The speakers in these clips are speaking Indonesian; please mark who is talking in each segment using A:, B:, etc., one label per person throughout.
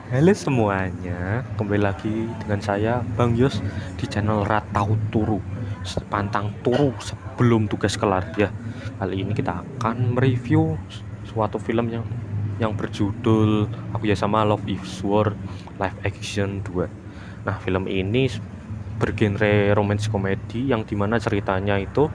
A: Halo semuanya, kembali lagi dengan saya Bang Yos di channel Ratau Turu. Pantang turu sebelum tugas kelar ya. Kali ini kita akan mereview suatu film yang berjudul Aku Ya Sama Love Is War Live Action 2. Nah, film ini bergenre romance komedi yang dimana ceritanya itu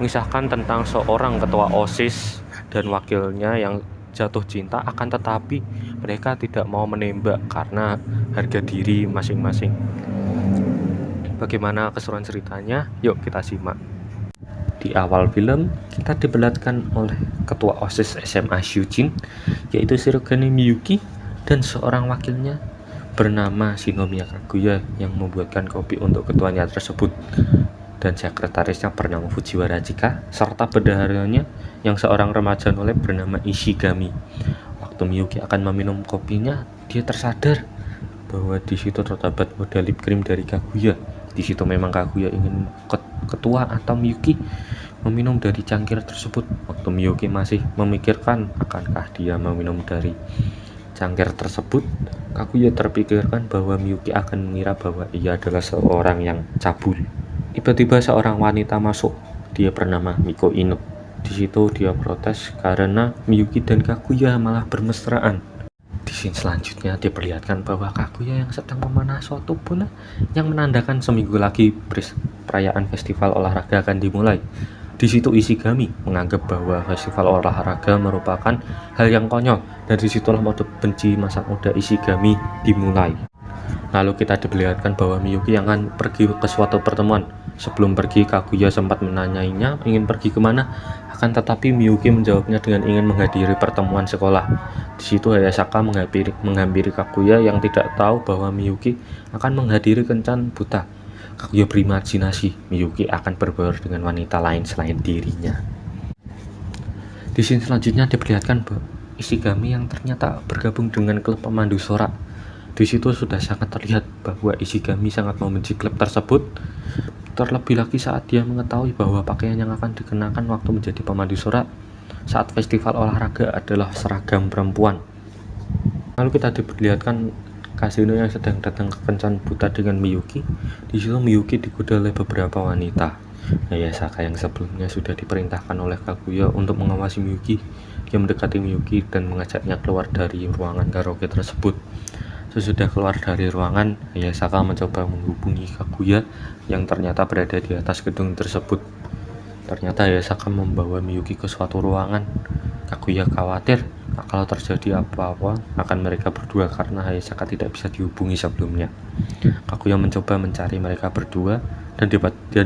A: mengisahkan tentang seorang ketua OSIS dan wakilnya yang jatuh cinta, akan tetapi mereka tidak mau menembak karena harga diri masing-masing. Bagaimana keseruan ceritanya? Yuk kita simak. Di awal film, kita diperlihatkan oleh ketua OSIS SMA Shujin, yaitu Shirogane Miyuki, dan seorang wakilnya bernama Shinomiya Kaguya yang membuatkan kopi untuk ketuanya tersebut, dan sekretarisnya bernama Fujiwara Chika, serta bendaharanya yang seorang remaja nolep bernama Ishigami. Waktu Miyuki akan meminum kopinya, dia tersadar bahwa di situ terdapat modal lip cream dari Kaguya. Di situ memang Kaguya ingin ketua atau Miyuki meminum dari cangkir tersebut. Waktu Miyuki masih memikirkan akankah dia meminum dari cangkir tersebut, Kaguya terpikirkan bahwa Miyuki akan mengira bahwa ia adalah seorang yang cabul. Tiba-tiba seorang wanita masuk. Dia bernama Miko Ino. Di situ dia protes karena Miyuki dan Kaguya malah bermesraan. Di scene selanjutnya diperlihatkan bahwa Kaguya yang sedang memanah suatu bola yang menandakan seminggu lagi perayaan festival olahraga akan dimulai. Di situ Ishigami menganggap bahwa festival olahraga merupakan hal yang konyol, dan disitulah mode benci masa muda Ishigami dimulai. Lalu kita diperlihatkan bahwa Miyuki yang akan pergi ke suatu pertemuan. Sebelum pergi, Kaguya sempat menanyainya ingin pergi kemana, akan tetapi Miyuki menjawabnya dengan ingin menghadiri pertemuan sekolah. Di situ Hayasaka menghampiri Kaguya yang tidak tahu bahwa Miyuki akan menghadiri kencan buta. Kaguya berimajinasi Miyuki akan berbaur dengan wanita lain selain dirinya. Di scene selanjutnya diperlihatkan bahwa Ishigami yang ternyata bergabung dengan klub pemandu sorak. Di situ sudah sangat terlihat bahwa Ishigami sangat membenci klub tersebut, terlebih lagi saat dia mengetahui bahwa pakaian yang akan dikenakan waktu menjadi pemandu sorak saat festival olahraga adalah seragam perempuan. Lalu kita diperlihatkan Kasino yang sedang datang ke kencan buta dengan Miyuki. Di situ Miyuki digoda oleh beberapa wanita. Hayasaka yang sebelumnya sudah diperintahkan oleh Kaguya untuk mengawasi Miyuki. Dia mendekati Miyuki dan mengajaknya keluar dari ruangan karaoke tersebut. Sesudah keluar dari ruangan, Hayasaka mencoba menghubungi Kaguya yang ternyata berada di atas gedung tersebut. Ternyata Hayasaka membawa Miyuki ke suatu ruangan. Kaguya khawatir kalau terjadi apa-apa akan mereka berdua karena Hayasaka tidak bisa dihubungi sebelumnya. Kaguya mencoba mencari mereka berdua dan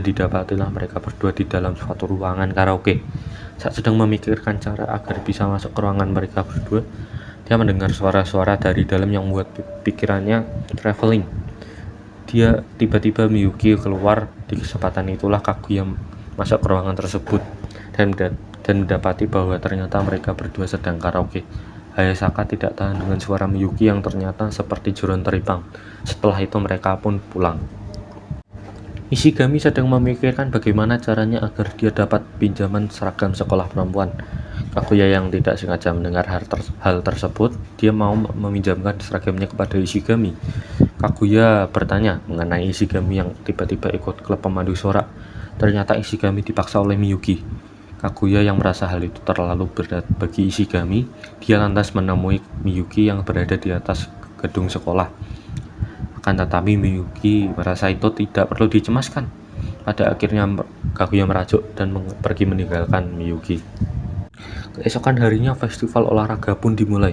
A: didapatilah mereka berdua di dalam suatu ruangan karaoke. Saat sedang memikirkan cara agar bisa masuk ke ruangan mereka berdua, dia mendengar suara-suara dari dalam yang membuat pikirannya traveling. Dia tiba-tiba Miyuki keluar. Di kesempatan itulah Kaguya masuk ke ruangan tersebut dan mendapati bahwa ternyata mereka berdua sedang karaoke. Hayasaka tidak tahan dengan suara Miyuki yang ternyata seperti jeron teripang. Setelah itu mereka pun pulang. Ishigami sedang memikirkan bagaimana caranya agar dia dapat pinjaman seragam sekolah perempuan. Kaguya yang tidak sengaja mendengar hal tersebut, dia mau meminjamkan seragamnya kepada Ishigami. Kaguya bertanya mengenai Ishigami yang tiba-tiba ikut klub pemandu sorak. Ternyata Ishigami dipaksa oleh Miyuki. Kaguya yang merasa hal itu terlalu berat bagi Ishigami, dia lantas menemui Miyuki yang berada di atas gedung sekolah. Akan tetapi Miyuki merasa itu tidak perlu dicemaskan. Pada akhirnya Kaguya merajuk dan pergi meninggalkan Miyuki. Keesokan harinya festival olahraga pun dimulai.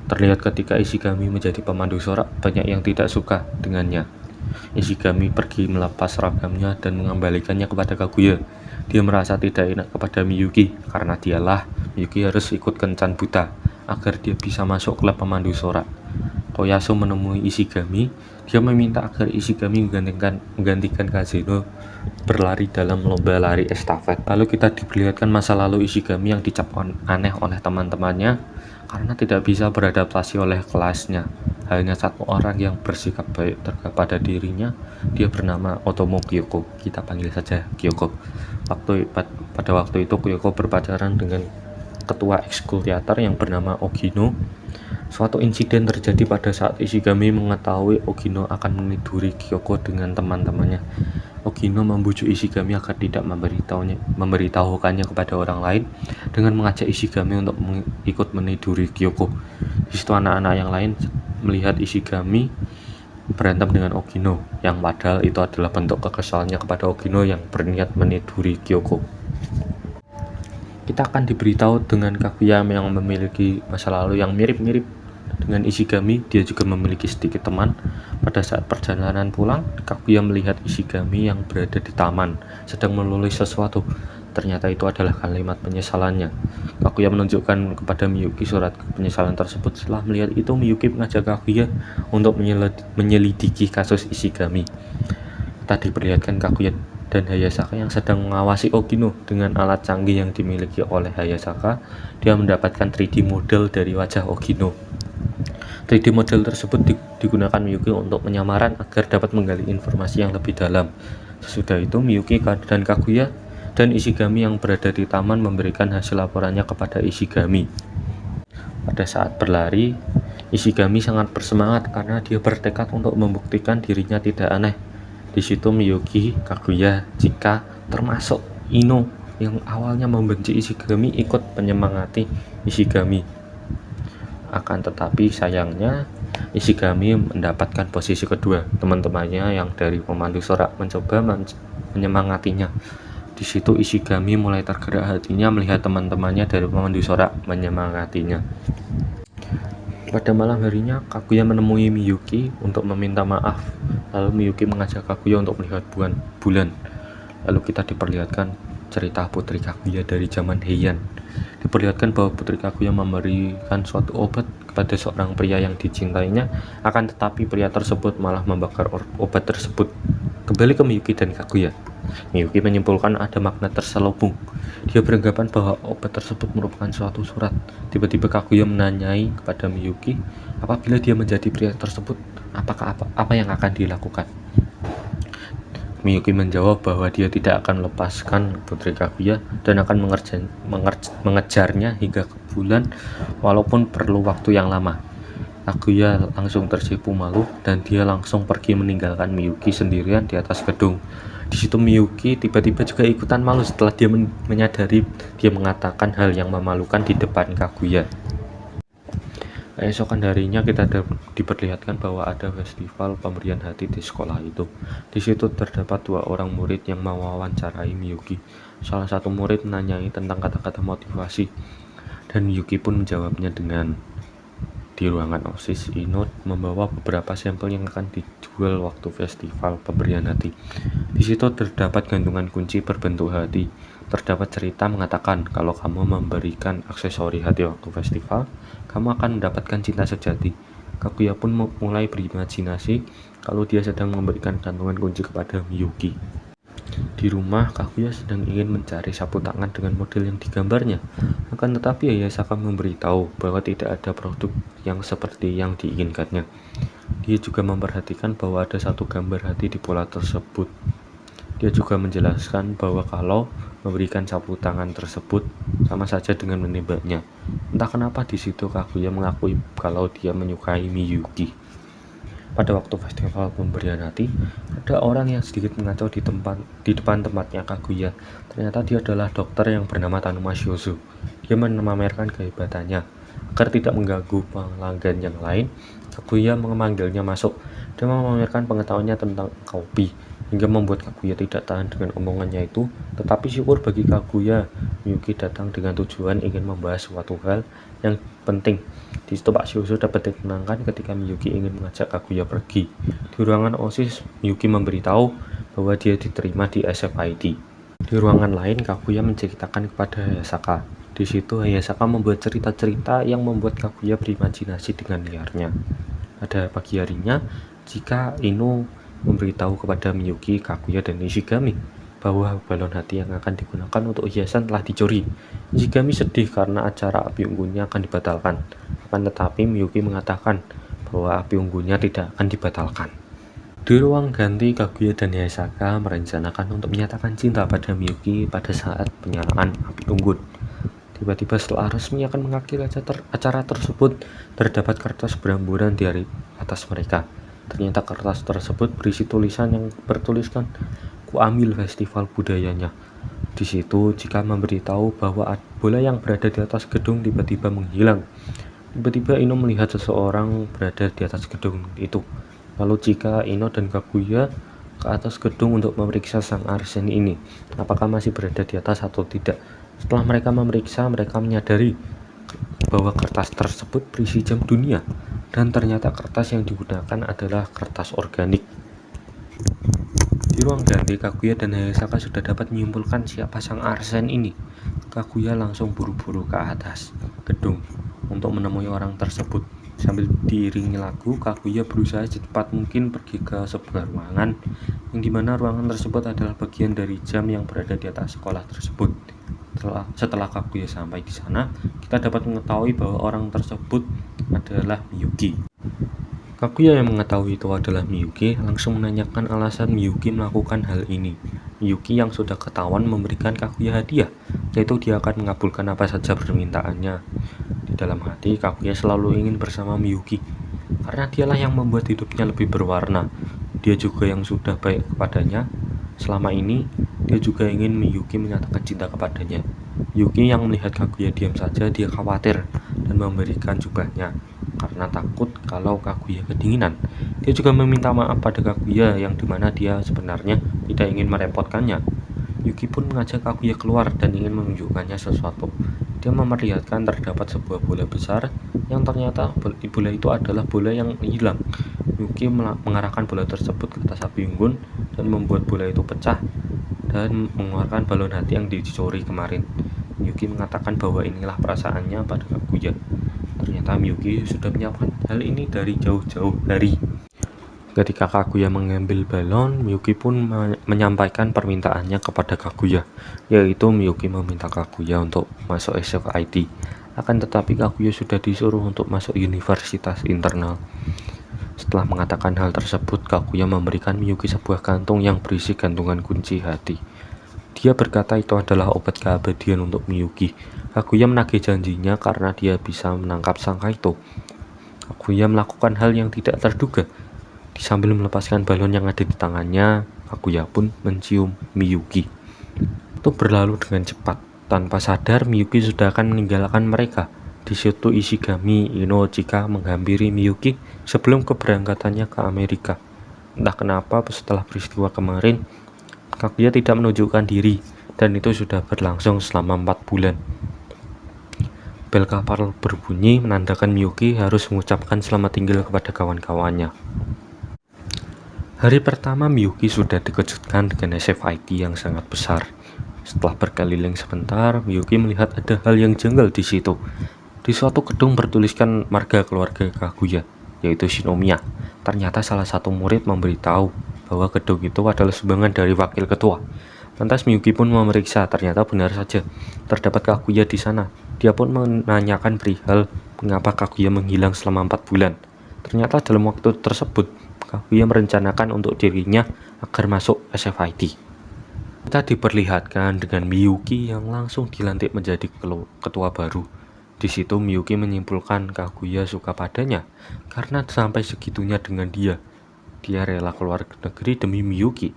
A: Terlihat ketika Ishigami menjadi pemandu sorak, banyak yang tidak suka dengannya. Ishigami pergi melepas seragamnya dan mengembalikannya kepada Kaguya. Dia merasa tidak enak kepada Miyuki karena Miyuki harus ikut kencan buta agar dia bisa masuk klub pemandu sorak. Toyasu menemui Ishigami. Dia meminta agar Ishigami menggantikan Kazeno berlari dalam lomba lari estafet. Lalu kita diperlihatkan masa lalu Ishigami yang dicap aneh oleh teman-temannya karena tidak bisa beradaptasi oleh kelasnya. Hanya satu orang yang bersikap baik kepada dirinya. Dia bernama Otomo Kyoko. Kita panggil saja Kyoko. Pada waktu itu Kyoko berpacaran dengan ketua ekskul teater yang bernama Ogino. Suatu insiden terjadi pada saat Ishigami mengetahui Ogino akan meniduri Kyoko dengan teman-temannya. Ogino membujuk Ishigami agar tidak memberitahukannya kepada orang lain dengan mengajak Ishigami untuk ikut meniduri Kyoko. Di situ anak-anak yang lain melihat Ishigami berantem dengan Ogino, yang padahal itu adalah bentuk kekesalannya kepada Ogino yang berniat meniduri Kyoko. Kita akan diberitahu dengan Kaguya yang memiliki masa lalu yang mirip-mirip dengan Ishigami. Dia juga memiliki sedikit teman. Pada saat perjalanan pulang, Kaguya melihat Ishigami yang berada di taman sedang menulis sesuatu. Ternyata itu adalah kalimat penyesalannya. Kaguya menunjukkan kepada Miyuki surat penyesalan tersebut. Setelah melihat itu, Miyuki mengajak Kaguya untuk menyelidiki kasus Ishigami. Kita diperlihatkan Kaguya dan Hayasaka yang sedang mengawasi Ogino. Dengan alat canggih yang dimiliki oleh Hayasaka, dia mendapatkan 3D model dari wajah Ogino. 3D model tersebut digunakan Miyuki untuk penyamaran agar dapat menggali informasi yang lebih dalam. Sesudah itu, Miyuki dan Kaguya dan Ishigami yang berada di taman memberikan hasil laporannya kepada Ishigami. Pada saat berlari, Ishigami sangat bersemangat karena dia bertekad untuk membuktikan dirinya tidak aneh. Di situ Miyuki, Kaguya, Chika, termasuk Ino yang awalnya membenci Ishigami ikut menyemangati Ishigami. Akan tetapi sayangnya Ishigami mendapatkan posisi kedua. Teman-temannya yang dari pemandu sorak mencoba menyemangatinya. Di situ Ishigami mulai tergerak hatinya melihat teman-temannya dari pemandu sorak menyemangatinya. Pada malam harinya, Kaguya menemui Miyuki untuk meminta maaf. Lalu Miyuki mengajak Kaguya untuk melihat bulan. Lalu kita diperlihatkan cerita putri Kaguya dari zaman Heian. Diperlihatkan bahwa putri Kaguya memberikan suatu obat kepada seorang pria yang dicintainya, akan tetapi pria tersebut malah membakar obat tersebut. Kembali ke Miyuki dan Kaguya. Miyuki menyimpulkan ada makna terselubung. Dia beranggapan bahwa obat tersebut merupakan suatu surat. Tiba-tiba Kaguya menanyai kepada Miyuki, apabila dia menjadi pria tersebut, apa yang akan dilakukan? Miyuki menjawab bahwa dia tidak akan melepaskan putri Kaguya dan akan mengejarnya hingga ke bulan walaupun perlu waktu yang lama. Kaguya langsung tersipu malu dan dia langsung pergi meninggalkan Miyuki sendirian di atas gedung. Di situ Miyuki tiba-tiba juga ikutan malu setelah dia menyadari dia mengatakan hal yang memalukan di depan Kaguya. Keesokan harinya kita diperlihatkan bahwa ada festival pemberian hati di sekolah itu. Di situ terdapat 2 orang murid yang mewawancarai Miyuki. Salah satu murid menanyai tentang kata-kata motivasi dan Miyuki pun menjawabnya dengan di ruangan OSIS. Ino membawa beberapa sampel yang akan dijual waktu festival pemberian hati. Di situ terdapat gantungan kunci berbentuk hati. Terdapat cerita mengatakan kalau kamu memberikan aksesori hati waktu festival, kamu akan mendapatkan cinta sejati. Kaguya pun mulai berimajinasi kalau dia sedang memberikan gantungan kunci kepada Miyuki. Di rumah, Kaguya sedang ingin mencari sapu tangan dengan model yang digambarnya. Akan tetapi Hayasaka memberitahu bahwa tidak ada produk yang seperti yang diinginkannya. Dia juga memperhatikan bahwa ada satu gambar hati di bola tersebut. Dia juga menjelaskan bahwa kalau memberikan sapu tangan tersebut sama saja dengan menembaknya. Entah kenapa di situ Kaguya mengakui kalau dia menyukai Miyuki. Pada waktu festival pemberian hati, ada orang yang sedikit mengacau di depan tempatnya Kaguya. Ternyata dia adalah dokter yang bernama Tanuma Shiozu. Dia memamerkan kehebatannya. Agar tidak mengganggu pelanggan yang lain, Kaguya memanggilnya masuk dan memamerkan pengetahuannya tentang kopi, hingga membuat Kaguya tidak tahan dengan omongannya itu. Tetapi syukur bagi Kaguya, Miyuki datang dengan tujuan ingin membahas suatu hal yang penting. Di situ Pak Shiozu dapat ditenangkan ketika Miyuki ingin mengajak Kaguya pergi. Di ruangan OSIS, Miyuki memberitahu bahwa dia diterima di SFID. Di ruangan lain, Kaguya menceritakan kepada Hayasaka. Di situ Hayasaka membuat cerita-cerita yang membuat Kaguya berimajinasi dengan liarnya. Pada pagi harinya, jika Ino memberitahu kepada Miyuki, Kaguya, dan Ishigami bahwa balon hati yang akan digunakan untuk hiasan telah dicuri. Ishigami sedih karena acara api unggunnya akan dibatalkan. Akan tetapi Miyuki mengatakan bahwa api unggunnya tidak akan dibatalkan. Di ruang ganti, Kaguya dan Hayasaka merencanakan untuk menyatakan cinta pada Miyuki pada saat penyalaan api unggun. Di Tiba-tiba setelah resmi akan mengakhiri acara tersebut, terdapat kertas beramburan di atas mereka. Ternyata kertas tersebut berisi tulisan yang bertuliskan, "Ku ambil festival budayanya." Di situ jika memberitahu bahwa bola yang berada di atas gedung tiba-tiba menghilang. Tiba-tiba Ino melihat seseorang berada di atas gedung itu. Lalu jika Ino dan Kaguya ke atas gedung untuk memeriksa sang arsen ini, apakah masih berada di atas atau tidak. Setelah mereka memeriksa, mereka menyadari bahwa kertas tersebut berisi jam dunia, dan ternyata kertas yang digunakan adalah kertas organik. Di ruang ganti, Kaguya dan Hayasaka sudah dapat menyimpulkan siapa sang arsen ini. Kaguya langsung buru-buru ke atas gedung untuk menemui orang tersebut. Sambil diiringi lagu, Kaguya berusaha secepat mungkin pergi ke sebuah ruangan, yang dimana ruangan tersebut adalah bagian dari jam yang berada di atas sekolah tersebut. Setelah Kaguya sampai di sana, kita dapat mengetahui bahwa orang tersebut adalah Miyuki. Kaguya yang mengetahui itu adalah Miyuki langsung menanyakan alasan Miyuki melakukan hal ini. Miyuki yang sudah ketahuan memberikan Kaguya hadiah, yaitu dia akan mengabulkan apa saja permintaannya. Di dalam hati, Kaguya selalu ingin bersama Miyuki, karena dialah yang membuat hidupnya lebih berwarna. Dia juga yang sudah baik kepadanya. Selama ini, dia juga ingin Miyuki menyatakan cinta kepadanya. Miyuki yang melihat Kaguya diam saja, dia khawatir dan memberikan jubahnya karena takut kalau Kaguya kedinginan. Dia juga meminta maaf pada Kaguya yang dimana dia sebenarnya tidak ingin merepotkannya. Yuki pun mengajak Kaguya keluar dan ingin menunjukkannya sesuatu. Dia memperlihatkan terdapat sebuah bola besar yang ternyata bola itu adalah bola yang hilang. Yuki mengarahkan bola tersebut ke atas api unggun dan membuat bola itu pecah dan mengeluarkan balon hati yang dicuri kemarin. Yuki mengatakan bahwa inilah perasaannya pada Kaguya. Ternyata Miyuki sudah menyiapkan hal ini dari jauh-jauh hari. Ketika Kaguya mengambil balon, Miyuki pun menyampaikan permintaannya kepada Kaguya, yaitu Miyuki meminta Kaguya untuk masuk SFIT. Akan tetapi Kaguya sudah disuruh untuk masuk universitas internal. Setelah mengatakan hal tersebut, Kaguya memberikan Miyuki sebuah kantung yang berisi gantungan kunci hati. Dia berkata itu adalah obat keabadian untuk Miyuki. Kaguya menagih janjinya karena dia bisa menangkap sang Kaito. Kaguya melakukan hal yang tidak terduga. Sambil melepaskan balon yang ada di tangannya, Kaguya pun mencium Miyuki. Itu berlalu dengan cepat. Tanpa sadar, Miyuki sudah akan meninggalkan mereka. Di situ Ishigami Ino Chika menghampiri Miyuki sebelum keberangkatannya ke Amerika. Entah kenapa setelah peristiwa kemarin, Kaguya tidak menunjukkan diri, dan itu sudah berlangsung selama 4 bulan. Bel kapal berbunyi menandakan Miyuki harus mengucapkan selamat tinggal kepada kawan-kawannya. Hari pertama Miyuki sudah dikejutkan dengan SFIT yang sangat besar. Setelah berkeliling sebentar, Miyuki melihat ada hal yang janggal di situ. Di suatu gedung bertuliskan marga keluarga Kaguya, yaitu Shinomiya. Ternyata salah satu murid memberitahu bahwa gedung itu adalah sumbangan dari wakil ketua. Lantas Miyuki pun memeriksa, ternyata benar saja terdapat Kaguya di sana. Dia pun menanyakan perihal mengapa Kaguya menghilang selama 4 bulan. Ternyata dalam waktu tersebut Kaguya merencanakan untuk dirinya agar masuk SFIT. Kita diperlihatkan dengan Miyuki yang langsung dilantik menjadi ketua baru. Di situ Miyuki menyimpulkan Kaguya suka padanya karena sampai segitunya dengan dia. Dia rela keluar negeri demi Miyuki.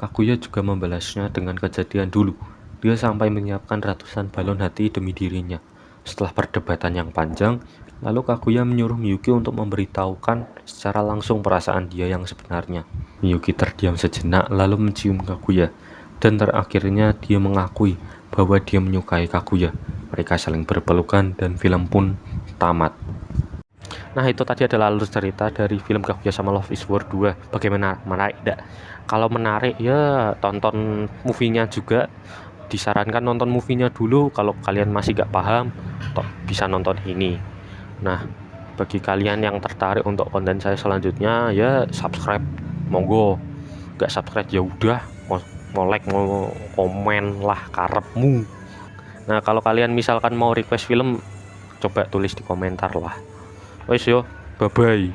A: Kaguya juga membalasnya dengan kejadian dulu. Dia sampai menyiapkan ratusan balon hati demi dirinya. Setelah perdebatan yang panjang, lalu Kaguya menyuruh Miyuki untuk memberitahukan secara langsung perasaan dia yang sebenarnya. Miyuki terdiam sejenak lalu mencium Kaguya, dan terakhirnya dia mengakui bahwa dia menyukai Kaguya. Mereka saling berpelukan dan film pun tamat. Nah, itu tadi adalah alur cerita dari film Kaguya sama Love is War 2. Bagaimana? Menarik tidak? Kalau menarik ya tonton movie-nya juga. Disarankan nonton movie-nya dulu. Kalau kalian masih gak paham, bisa nonton ini. Nah, bagi kalian yang tertarik untuk konten saya selanjutnya, ya subscribe, monggo. Gak subscribe ya udah, mau like, mau komen lah karepmu. Nah, kalau kalian misalkan mau request film, coba tulis di komentar lah. Wes yo, bye bye.